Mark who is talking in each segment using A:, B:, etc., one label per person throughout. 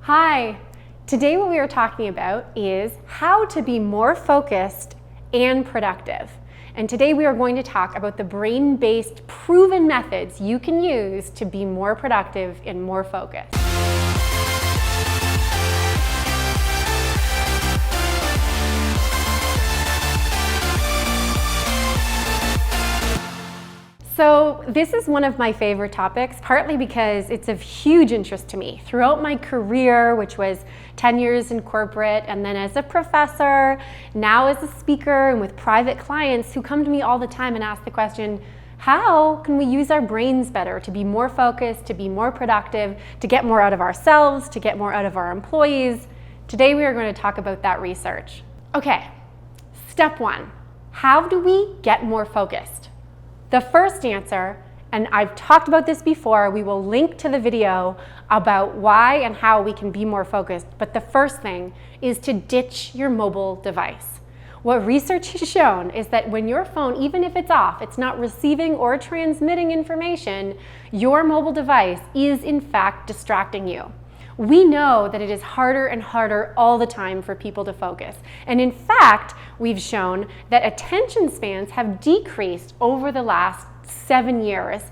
A: Hi, today what we are talking about is how to be more focused and productive. And today we are going to talk about the brain-based proven methods you can use to be more productive and more focused. So this is one of my favorite topics, partly because it's of huge interest to me. Throughout my career, which was 10 years in corporate, and then as a professor, now as a speaker, and with private clients who come to me all the time and ask the question, how can we use our brains better to be more focused, to be more productive, to get more out of ourselves, to get more out of our employees? Today we are going to talk about that research. Okay, step one, how do we get more focused? The first answer, and I've talked about this before, we will link to the video about why and how we can be more focused, but the first thing is to ditch your mobile device. What research has shown is that when your phone, even if it's off, it's not receiving or transmitting information, your mobile device is in fact distracting you. We know that it is harder and harder all the time for people to focus. And in fact, we've shown that attention spans have decreased over the last 7 years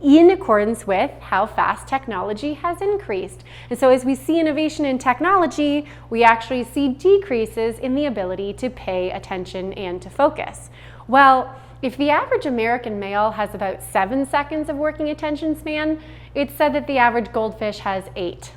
A: in accordance with how fast technology has increased. And so as we see innovation in technology, we actually see decreases in the ability to pay attention and to focus. Well, if the average American male has about 7 seconds of working attention span, it's said that the average goldfish has 8.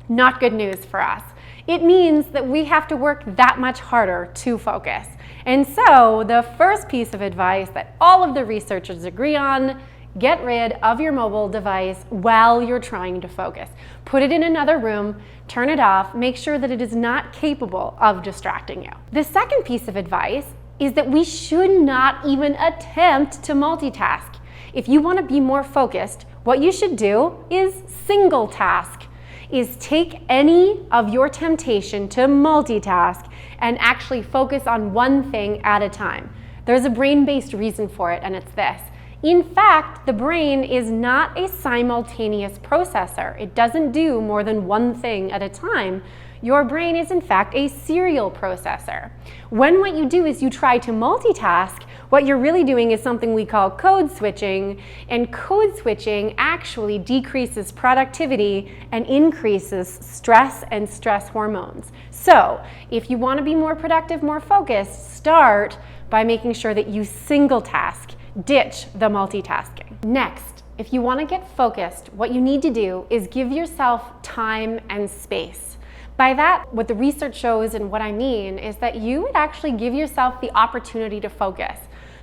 A: Not good news for us. It means that we have to work that much harder to focus. And so the first piece of advice that all of the researchers agree on, get rid of your mobile device while you're trying to focus. Put it in another room, turn it off, make sure that it is not capable of distracting you. The second piece of advice is that we should not even attempt to multitask. If you want to be more focused, what you should do is single task. Is take any of your temptation to multitask and actually focus on one thing at a time. There's a brain-based reason for it, and it's this. In fact, the brain is not a simultaneous processor. It doesn't do more than one thing at a time. Your brain is in fact a serial processor. When what you do is you try to multitask, what you're really doing is something we call code switching, and code switching actually decreases productivity and increases stress and stress hormones. So if you want to be more productive, more focused, start by making sure that you single task, ditch the multitasking. Next, if you want to get focused, what you need to do is give yourself time and space. By that, what the research shows and what I mean is that you would actually give yourself the opportunity to focus.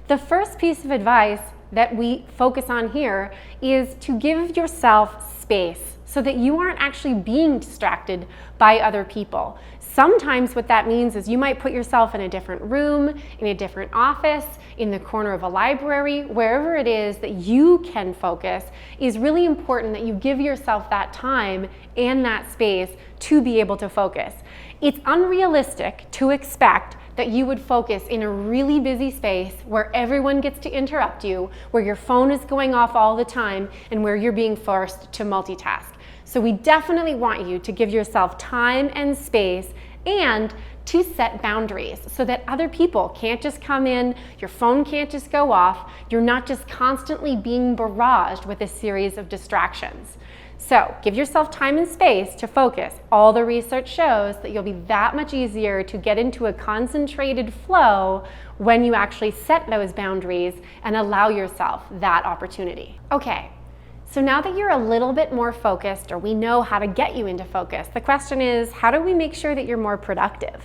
A: The first piece of advice that we focus on here is to give yourself space so that you aren't actually being distracted by other people. Sometimes what that means is you might put yourself in a different room, in a different office, in the corner of a library, wherever it is that you can focus. Is really important that you give yourself that time and that space to be able to focus. It's unrealistic to expect that you would focus in a really busy space where everyone gets to interrupt you, where your phone is going off all the time, and where you're being forced to multitask. So we definitely want you to give yourself time and space and to set boundaries so that other people can't just come in, your phone can't just go off, you're not just constantly being barraged with a series of distractions. So give yourself time and space to focus. All the research shows that you'll be that much easier to get into a concentrated flow when you actually set those boundaries and allow yourself that opportunity. Okay, so now that you're a little bit more focused, or we know how to get you into focus, the question is, how do we make sure that you're more productive?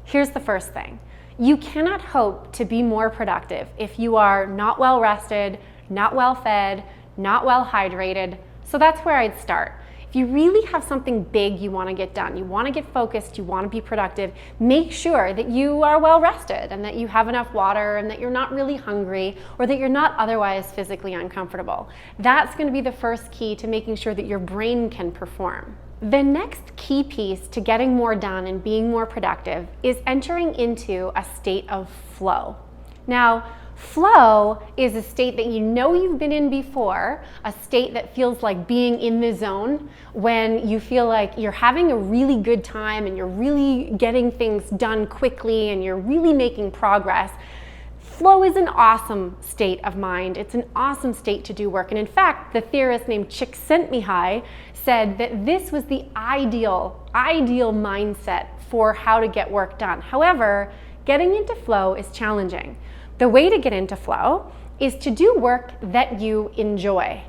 A: Here's the first thing. You cannot hope to be more productive if you are not well rested, not well fed, not well hydrated. So that's where I'd start. If you really have something big you want to get done, you want to get focused, you want to be productive, make sure that you are well rested and that you have enough water and that you're not really hungry or that you're not otherwise physically uncomfortable. That's going to be the first key to making sure that your brain can perform. The next key piece to getting more done and being more productive is entering into a state of flow. Now, Flow is a state that you know you've been in before, a state that feels like being in the zone when you feel like you're having a really good time and you're really getting things done quickly and you're really making progress. Flow is an awesome state of mind. It's an awesome state to do work. And in fact, the theorist named Csikszentmihalyi said that this was the ideal mindset for how to get work done. However, getting into flow is challenging. The way to get into flow is to do work that you enjoy.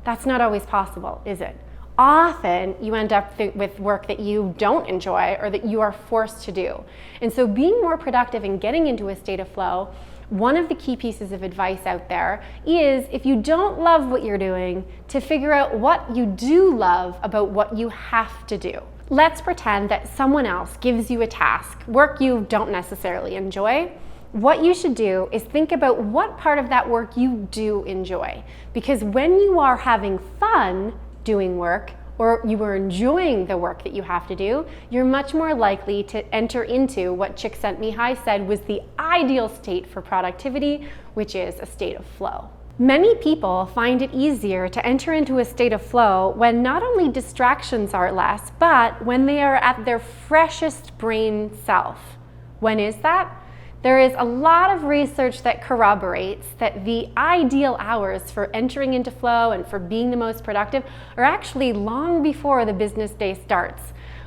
A: That's not always possible, is it? Often you end up with work that you don't enjoy or that you are forced to do. And so being more productive and getting into a state of flow, one of the key pieces of advice out there is, if you don't love what you're doing, to figure out what you do love about what you have to do. Let's pretend that someone else gives you a task, work you don't necessarily enjoy. What you should do is think about what part of that work you do enjoy. Because when you are having fun doing work, or you are enjoying the work that you have to do, you're much more likely to enter into what Csikszentmihalyi said was the ideal state for productivity, which is a state of flow. Many people find it easier to enter into a state of flow when not only distractions are less, but when they are at their freshest brain self. When is that? There is a lot of research that corroborates that the ideal hours for entering into flow and for being the most productive are actually long before the business day starts.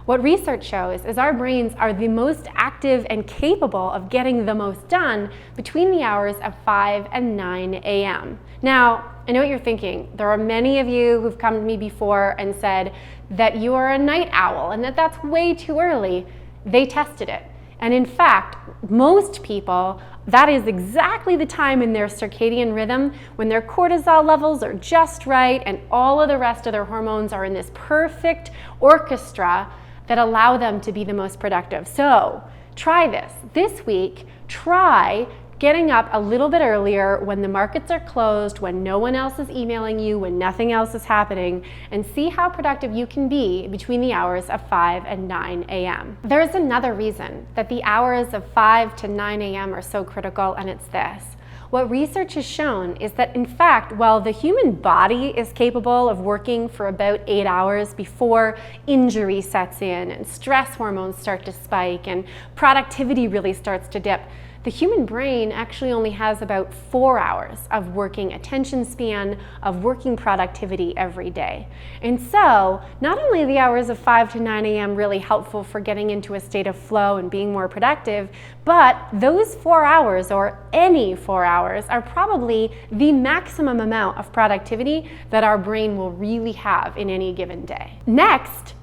A: What research shows is our brains are the most active and capable of getting the most done between the hours of 5 and 9 a.m. Now, I know what you're thinking. There are many of you who've come to me before and said that you are a night owl and that that's way too early. They tested it. And in fact, most people, that is exactly the time in their circadian rhythm when their cortisol levels are just right and all of the rest of their hormones are in this perfect orchestra that allow them to be the most productive. So try this. This week, try getting up a little bit earlier when the markets are closed, when no one else is emailing you, when nothing else is happening, and see how productive you can be between the hours of 5 and 9 a.m. There's another reason that the hours of 5 to 9 a.m. are so critical, and it's this. What research has shown is that, in fact, while the human body is capable of working for about 8 hours before injury sets in and stress hormones start to spike and productivity really starts to dip, the human brain actually only has about 4 hours of working attention span, of working productivity every day. And so, not only are the hours of 5 to 9 a.m. really helpful for getting into a state of flow and being more productive, but those 4 hours, or any 4 hours, are probably the maximum amount of productivity that our brain will really have in any given day. Next,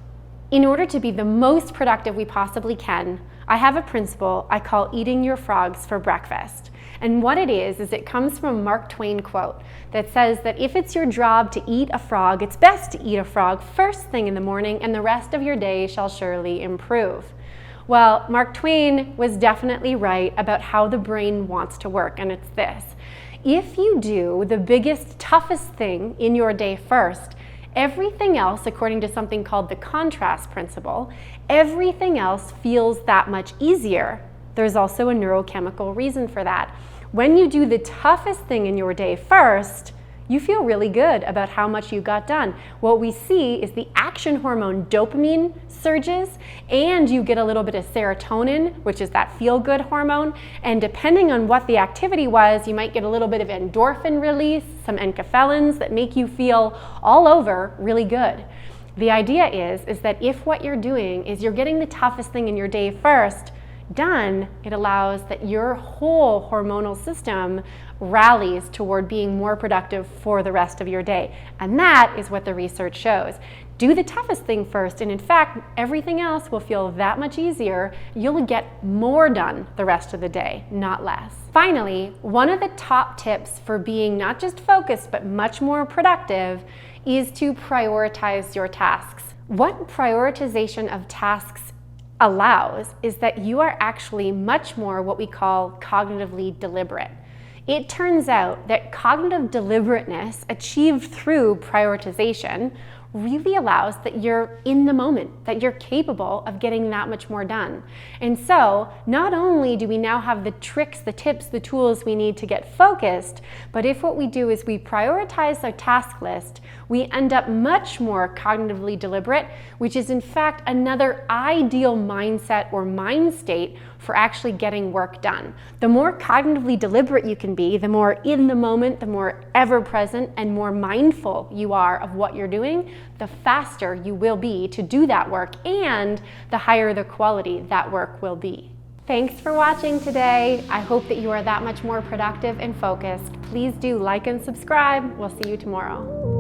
A: in order to be the most productive we possibly can, I have a principle I call eating your frogs for breakfast. And what it is it comes from a Mark Twain quote that says that if it's your job to eat a frog, it's best to eat a frog first thing in the morning and the rest of your day shall surely improve. Well, Mark Twain was definitely right about how the brain wants to work, and it's this. If you do the biggest, toughest thing in your day first, everything else, according to something called the contrast principle, everything else feels that much easier. There's also a neurochemical reason for that. When you do the toughest thing in your day first, you feel really good about how much you got done. What we see is the action hormone dopamine surges, and you get a little bit of serotonin, which is that feel-good hormone. And depending on what the activity was, you might get a little bit of endorphin release, some enkephalins that make you feel all over really good. The idea is that if what you're doing is you're getting the toughest thing in your day first done, it allows that your whole hormonal system rallies toward being more productive for the rest of your day. And that is what the research shows. Do the toughest thing first, and in fact, everything else will feel that much easier. You'll get more done the rest of the day, not less. Finally, one of the top tips for being not just focused, but much more productive is to prioritize your tasks. What prioritization of tasks allows is that you are actually much more what we call cognitively deliberate. It turns out that cognitive deliberateness achieved through prioritization really allows that you're in the moment, that you're capable of getting that much more done. And so not only do we now have the tricks, the tips, the tools we need to get focused, but if what we do is we prioritize our task list, we end up much more cognitively deliberate, which is in fact another ideal mindset or mind state for actually getting work done. The more cognitively deliberate you can be, the more in the moment, the more ever present, and more mindful you are of what you're doing, the faster you will be to do that work, and the higher the quality that work will be. Thanks for watching today. I hope that you are that much more productive and focused. Please do like and subscribe. We'll see you tomorrow.